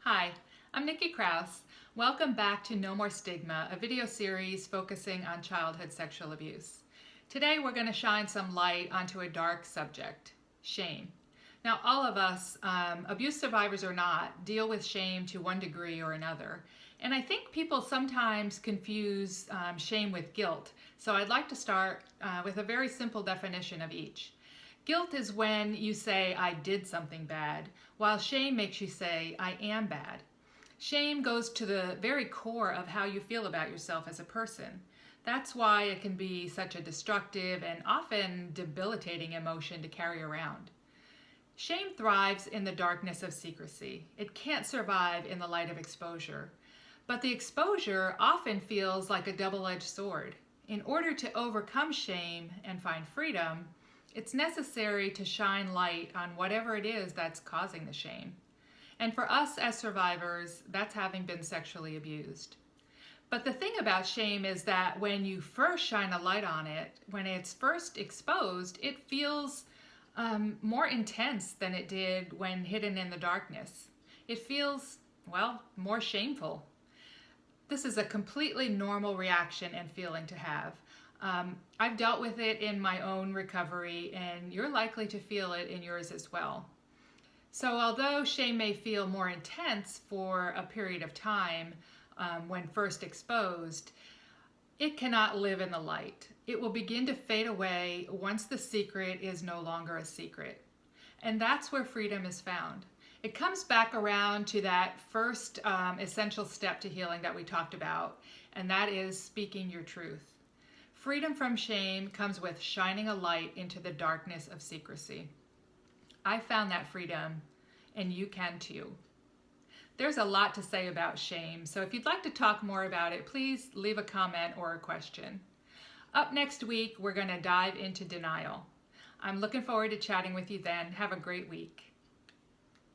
Hi, I'm Nikki Kraus. Welcome back to No More Stigma, a video series focusing on childhood sexual abuse. Today we're going to shine some light onto a dark subject, shame. Now all of us, abuse survivors or not, deal with shame to one degree or another. And I think people sometimes confuse shame with guilt. So I'd like to start with a very simple definition of each. Guilt is when you say, I did something bad, while shame makes you say, I am bad. Shame goes to the very core of how you feel about yourself as a person. That's why it can be such a destructive and often debilitating emotion to carry around. Shame thrives in the darkness of secrecy. It can't survive in the light of exposure. But the exposure often feels like a double-edged sword. In order to overcome shame and find freedom, it's necessary to shine light on whatever it is that's causing the shame. And for us as survivors, that's having been sexually abused. But the thing about shame is that when you first shine a light on it, when it's first exposed, it feels more intense than it did when hidden in the darkness. It feels, well, more shameful. This is a completely normal reaction and feeling to have. I've dealt with it in my own recovery, and you're likely to feel it in yours as well. So although shame may feel more intense for a period of time when first exposed, it cannot live in the light. It will begin to fade away once the secret is no longer a secret. And that's where freedom is found. It comes back around to that first essential step to healing that we talked about, and that is speaking your truth. Freedom from shame comes with shining a light into the darkness of secrecy. I found that freedom, and you can too. There's a lot to say about shame, so if you'd like to talk more about it, please leave a comment or a question. Up next week, we're going to dive into denial. I'm looking forward to chatting with you then. Have a great week.